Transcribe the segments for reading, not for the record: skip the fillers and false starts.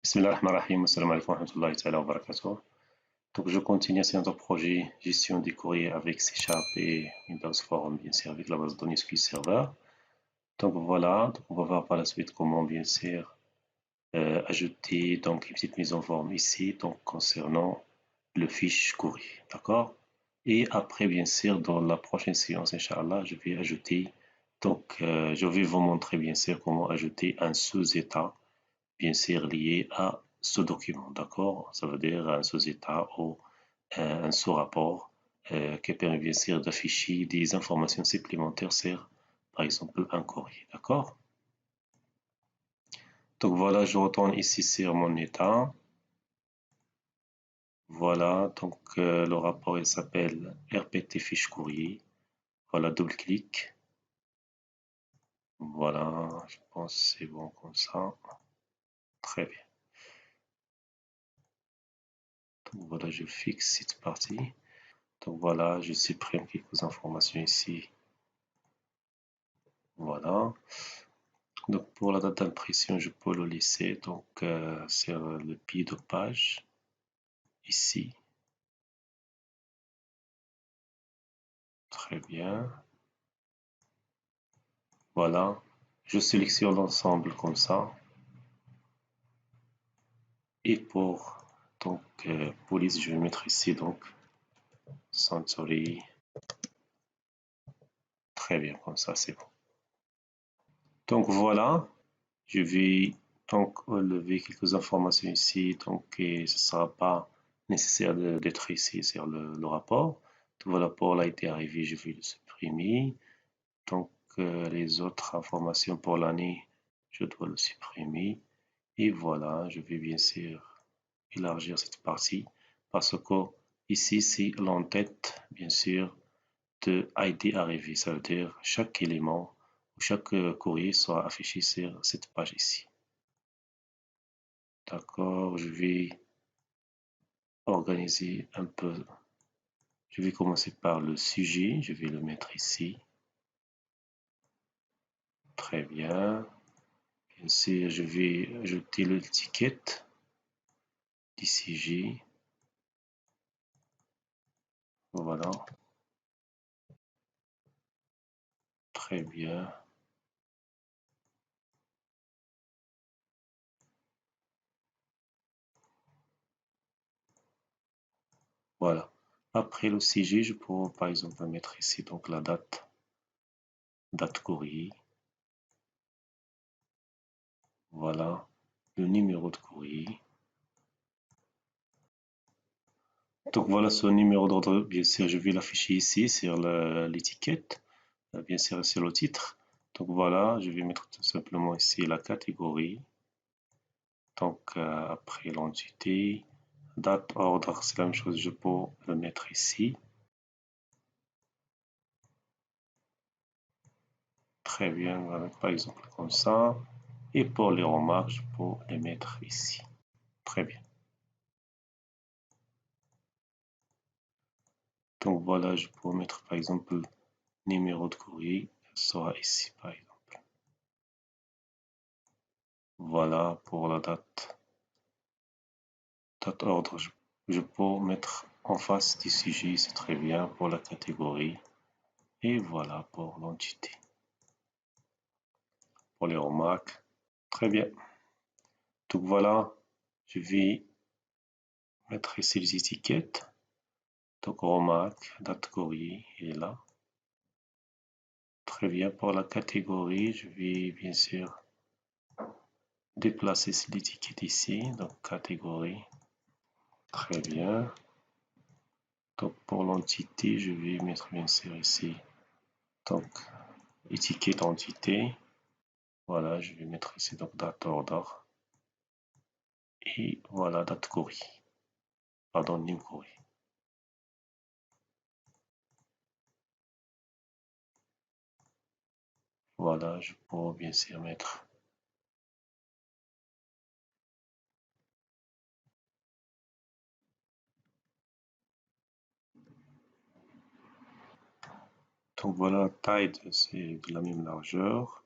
Bismillahirrahmanirrahim, assalamu alaikum wa rahmatullahi ta'ala wa barakatuh. Donc, je continue sur notre projet gestion des courriers avec C Sharp et Windows Form, bien sûr, avec la base de données SQL Server. Donc, voilà, donc, on va voir par la suite comment, bien sûr, ajouter donc une petite mise en forme ici, donc concernant le fiche courrier, d'accord? Et après, bien sûr, dans la prochaine séance, Inch'Allah, je vais ajouter, donc, je vais vous montrer, bien sûr, comment ajouter un sous-état bien sûr lié à ce document, d'accord? Ça veut dire un sous-état ou un sous-rapport qui permet bien sûr d'afficher des informations supplémentaires sur, par exemple, un courrier, d'accord? Donc voilà, je retourne ici sur mon état. Voilà, donc le rapport il s'appelle RPT fiche courrier. Voilà, double-clic. Voilà, je pense que c'est bon comme ça. Très bien. Donc voilà, je fixe cette partie. Donc voilà, je supprime quelques informations ici. Voilà. Donc pour la date d'impression, je peux le laisser donc sur le pied de page ici. Très bien. Voilà. Je sélectionne l'ensemble comme ça. Et pour donc police, je vais mettre ici donc Sensory. Très bien, comme ça c'est bon. Donc voilà, je vais donc enlever quelques informations ici, donc ce ne sera pas nécessaire d'être ici sur le rapport. Donc voilà, pour là été arrivé, je vais le supprimer. Donc les autres informations pour l'année, je dois le supprimer. Et voilà, je vais bien sûr élargir cette partie parce que ici c'est l'entête, bien sûr, de ID arrivé. Ça veut dire chaque élément ou chaque courrier sera affiché sur cette page ici. D'accord, je vais organiser un peu. Je vais commencer par le sujet. Je vais le mettre ici. Très bien. Bien sûr, je vais ajouter l'étiquette du sujet. Voilà. Très bien. Voilà. Après le sujet, je peux par exemple mettre ici donc la date courrier. Voilà. Le numéro de courrier. Donc voilà ce numéro d'ordre, bien sûr, je vais l'afficher ici sur l'étiquette, bien sûr sur le titre. Donc voilà, je vais mettre tout simplement ici la catégorie. Donc après l'entité, date, ordre, c'est la même chose, je peux le mettre ici. Très bien, voilà, par exemple comme ça. Et pour les remarques, je peux les mettre ici. Très bien. Donc voilà, je peux mettre par exemple numéro de courrier, sera ici par exemple. Voilà pour la date. Date ordre, je peux mettre en face du sujet, c'est très bien pour la catégorie. Et voilà pour l'entité. Pour les remarques, très bien. Donc voilà, je vais mettre ici les étiquettes. Donc remarque, date courrier, il est là. Très bien, pour la catégorie, je vais bien sûr déplacer l'étiquette ici, donc catégorie. Très bien. Donc pour l'entité, je vais mettre bien sûr ici, donc étiquette entité. Voilà, je vais mettre ici donc date order. Et voilà, date courrier. Pardon, new courrier. Voilà, je peux bien sûr mettre. Donc voilà, la taille, c'est de la même largeur.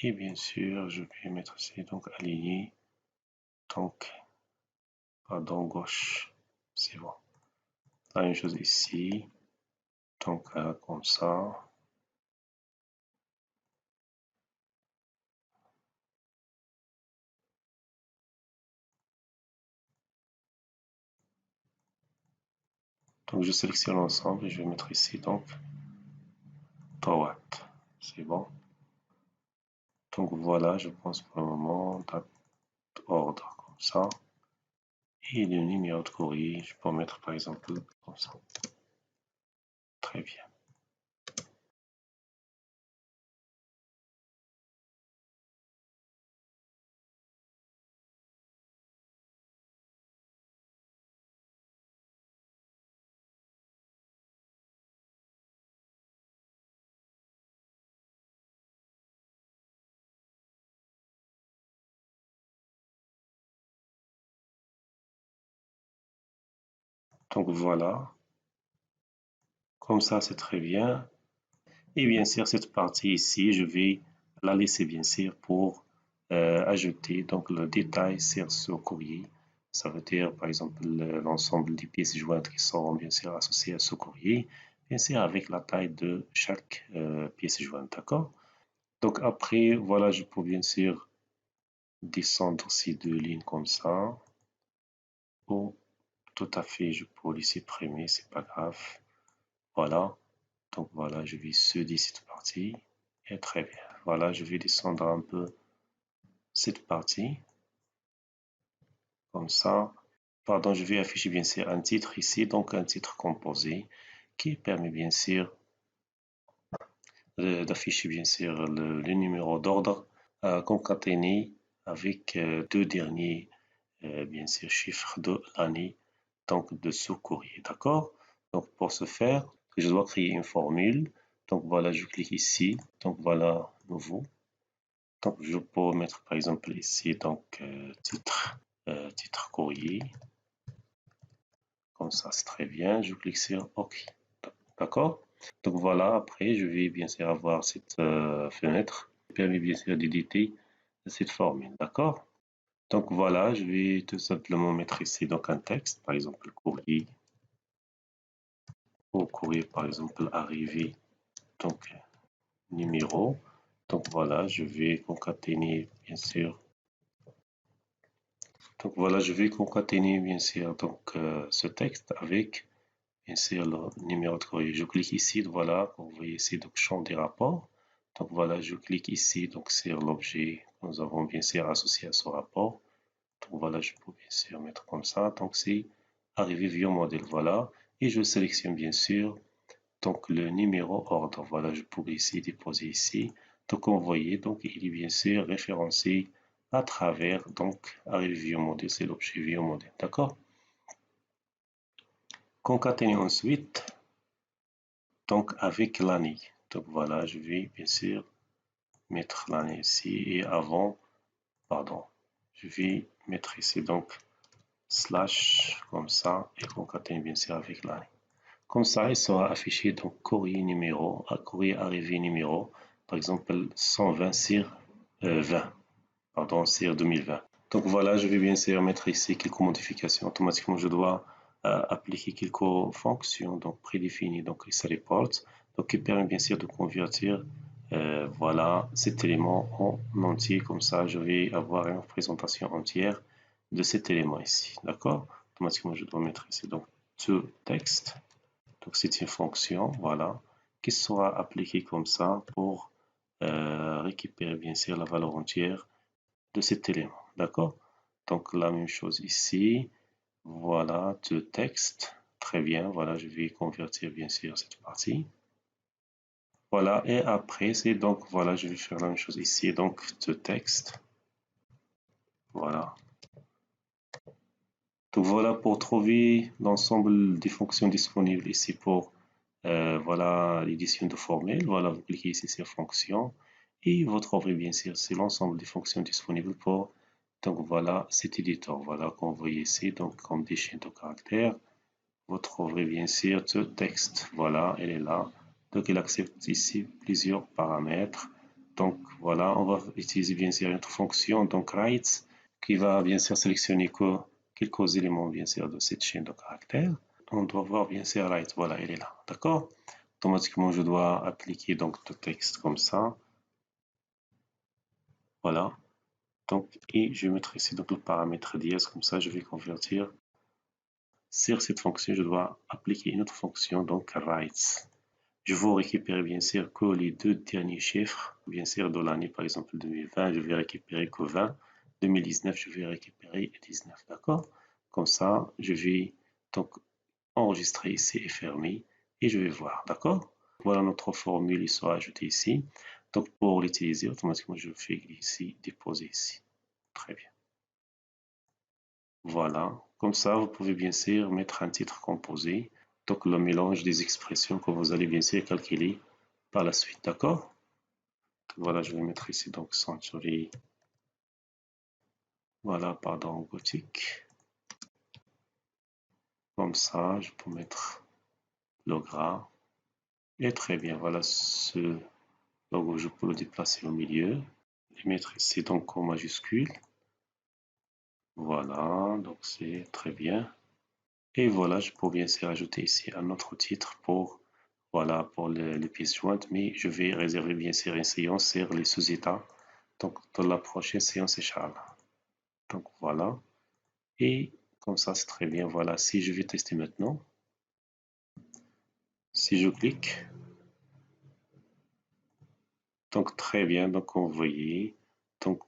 Et bien sûr, je vais mettre ici donc aligné Donc, pardon, gauche, c'est bon. La même chose ici, donc comme ça. Donc, je sélectionne l'ensemble et je vais mettre ici, donc, droite. C'est bon. Donc, voilà, je pense pour le moment, date, ordre, comme ça. Et le numéro de courrier, je peux mettre par exemple comme ça. Très bien. Donc, voilà. Comme ça, c'est très bien. Et bien sûr, cette partie ici, je vais la laisser bien sûr pour ajouter donc le détail sur ce courrier. Ça veut dire par exemple l'ensemble des pièces jointes qui seront bien sûr associées à ce courrier, bien sûr avec la taille de chaque pièce jointe, d'accord? Donc après, voilà, je peux bien sûr descendre ces deux lignes comme ça. Ou tout à fait, je peux les supprimer, c'est pas grave. Voilà. Donc voilà, je vais souder cette partie. Et très bien. Voilà, je vais descendre un peu cette partie. Comme ça. Pardon, je vais afficher bien sûr un titre ici. Donc un titre composé qui permet bien sûr d'afficher bien sûr le numéro d'ordre concaténé avec deux derniers bien sûr chiffres de l'année donc de ce courrier. D'accord? Donc pour ce faire, je dois créer une formule. Donc voilà, je clique ici. Donc voilà, nouveau. Donc je peux mettre par exemple ici donc titre courrier. Comme ça, c'est très bien. Je clique sur OK. D'accord? Donc voilà, après, je vais bien sûr avoir cette fenêtre qui permet bien sûr d'éditer cette formule. D'accord? Donc voilà, je vais tout simplement mettre ici donc un texte, par exemple courrier, ou courrier par exemple arrivé, donc numéro. Donc voilà, je vais concaténer bien sûr. Donc voilà, je vais concaténer bien sûr donc ce texte avec bien sûr le numéro de courrier. Je clique ici, voilà, vous voyez ici donc champ des rapports. Donc voilà, je clique ici donc sur l'objet que nous avons bien sûr associé à ce rapport. Donc voilà, je peux bien sûr mettre comme ça. Donc c'est arrivé via modèle, voilà. Et je sélectionne bien sûr donc le numéro ordre. Voilà, je peux ici déposer ici. Donc vous voyez, donc il est bien sûr référencé à travers donc arrivé via modèle, c'est l'objet via modèle, d'accord? Concaténer ensuite donc avec l'année. Donc voilà, je vais bien sûr mettre l'année ici et avant, pardon, je vais mettre ici donc slash comme ça et concaténer bien sûr avec l'année. Comme ça, il sera affiché donc courrier numéro, courrier arrivé numéro, par exemple 120 sur 20, pardon, sur 2020. Donc voilà, je vais bien sûr mettre ici quelques modifications. Automatiquement, je dois appliquer quelques fonctions donc prédéfinies, donc ça report, donc qui permet bien sûr de convertir voilà cet élément en entier. Comme ça, je vais avoir une représentation entière de cet élément ici. D'accord? Automatiquement, je dois mettre ici donc to text. Donc c'est une fonction, voilà, qui sera appliquée comme ça pour récupérer bien sûr la valeur entière de cet élément. D'accord? Donc la même chose ici. Voilà, to text. Très bien. Voilà, je vais convertir bien sûr cette partie. Voilà, et après, c'est donc, voilà, je vais faire la même chose ici. Donc, to text. Voilà. Donc voilà pour trouver l'ensemble des fonctions disponibles ici pour voilà l'édition de formule. Voilà, vous cliquez ici sur fonction et vous trouverez bien sûr c'est l'ensemble des fonctions disponibles pour donc voilà cet éditeur. Voilà qu'on voit ici donc comme des chaînes de caractères. Vous trouverez bien sûr ce texte. Voilà, elle est là. Donc il accepte ici plusieurs paramètres. Donc voilà, on va utiliser bien sûr notre fonction donc write qui va bien sûr sélectionner quelques éléments bien sûr de cette chaîne de caractères. On doit voir bien sûr right, voilà, elle est là, d'accord? Automatiquement, je dois appliquer donc le texte comme ça, voilà. Donc, et je vais mettre ici donc le paramètre dièse, comme ça, je vais convertir. Sur cette fonction, je dois appliquer une autre fonction, donc write. Je veux récupérer bien sûr que les deux derniers chiffres, bien sûr de l'année, par exemple 2020, je vais récupérer que 20. 2019, je vais récupérer 19, d'accord? Comme ça, je vais donc enregistrer ici et fermer et je vais voir, d'accord? Voilà notre formule, il sera ajoutée ici. Donc pour l'utiliser, automatiquement, je fais ici, déposer ici. Très bien. Voilà, comme ça, vous pouvez bien sûr mettre un titre composé, donc le mélange des expressions que vous allez bien sûr calculer par la suite, d'accord? Voilà, je vais mettre ici donc century, voilà, pardon, gothique. Comme ça, je peux mettre le gras. Et très bien, voilà ce logo, je peux le déplacer au milieu et mettre ici donc en majuscule. Voilà, donc c'est très bien. Et voilà, je peux bien sûr ajouter ici un autre titre pour, voilà, pour les pièces jointes, mais je vais réserver bien sûr une séance sur les sous-états. Donc, dans la prochaine séance, Inch'Allah. Donc, voilà. Et comme ça, c'est très bien. Voilà, si je vais tester maintenant, si je clique, donc très bien, donc vous voyez, donc,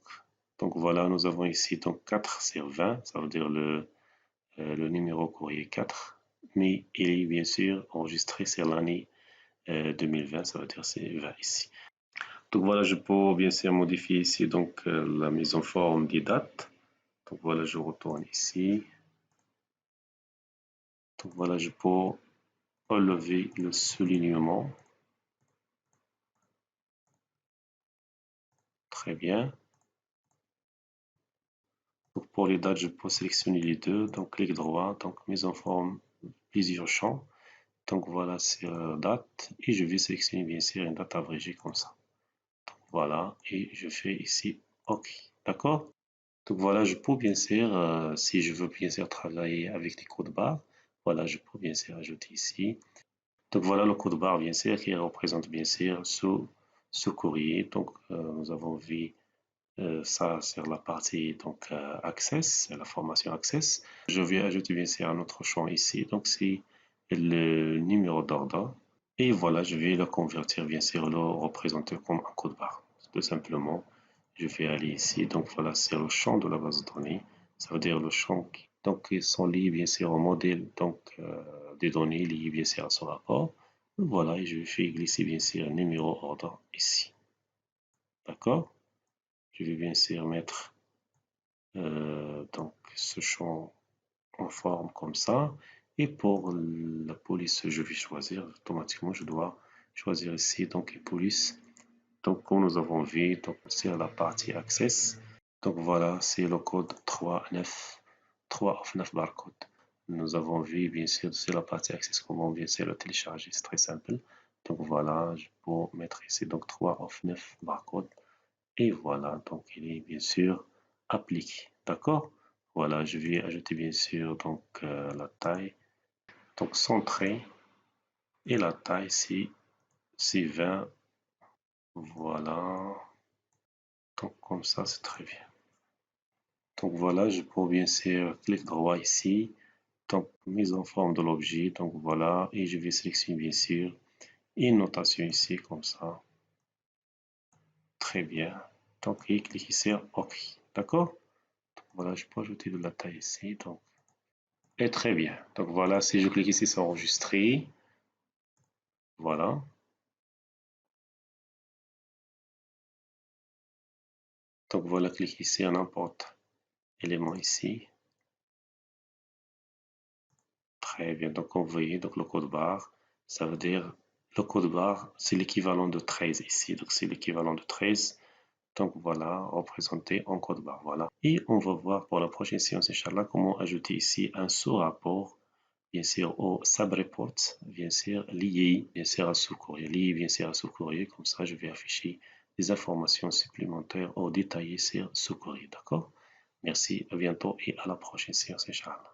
donc voilà, nous avons ici donc 4 sur 20, ça veut dire le numéro courrier 4, mais il est bien sûr enregistré sur l'année 2020, ça veut dire c'est 20 ici. Donc voilà, je peux bien sûr modifier ici donc la mise en forme des dates. Donc voilà, je retourne ici. Donc voilà, je peux relever le soulignement. Très bien. Donc pour les dates, je peux sélectionner les deux. Donc clic droit, donc mise en forme plusieurs champs. Donc voilà, c'est date. Et je vais sélectionner bien sûr une date abrégée comme ça. Donc voilà, et je fais ici OK. D'accord? Donc voilà, je peux bien sûr, si je veux bien sûr travailler avec des codes barres, voilà, je peux bien sûr ajouter ici. Donc voilà le code barre bien sûr qui représente bien sûr ce courrier. Donc nous avons vu ça sur la partie donc Access, la formation Access. Je vais ajouter bien sûr un autre champ ici. Donc c'est le numéro d'ordre. Et voilà, je vais le convertir bien sûr, le représenter comme un code barre. Tout simplement, je vais aller ici. Donc voilà, c'est le champ de la base de données. Ça veut dire le champ qui donc, ils sont liés bien sûr au modèle donc, des données liées bien sûr à ce rapport. Voilà, et je vais glisser bien sûr un numéro ordre ici. D'accord? Je vais bien sûr mettre donc ce champ en forme comme ça. Et pour la police, je vais choisir automatiquement, je dois choisir ici donc une police. Donc comme nous avons vu, donc c'est la partie Access. Donc voilà, c'est le code 3 of 9 barcode. Nous avons vu bien sûr c'est la partie Access, comment bien sûr le télécharger, c'est très simple. Donc voilà, je peux mettre ici donc 3 of 9 barcode. Et voilà, donc il est bien sûr appliqué. D'accord? Voilà, je vais ajouter bien sûr donc la taille. Donc centré. Et la taille, c'est 20. Voilà. Donc comme ça, c'est très bien. Donc voilà, je peux bien sûr clic droit ici. Donc mise en forme de l'objet. Donc voilà, et je vais sélectionner bien sûr une notation ici comme ça. Très bien. Donc et cliquez sur OK. D'accord? Voilà, je peux ajouter de la taille ici. Donc et très bien. Donc voilà, si je clique ici sur enregistrer, voilà. Donc voilà, clique ici à n'importe élément ici. Très bien. Donc vous voyez, donc le code barre, ça veut dire le code barre, c'est l'équivalent de 13 ici. Donc c'est l'équivalent de 13. Donc voilà, représenté en code barre. Voilà. Et on va voir pour la prochaine séance, Inch'Allah, comment ajouter ici un sous-rapport, bien sûr, au sub-report, bien sûr, lié, bien sûr, à sous-courrier, lié, bien sûr, à sous-courrier. Comme ça, je vais afficher des informations supplémentaires ou détaillées sur sous-courrier. D'accord? Merci, à bientôt et à la prochaine séance, Inch'Allah.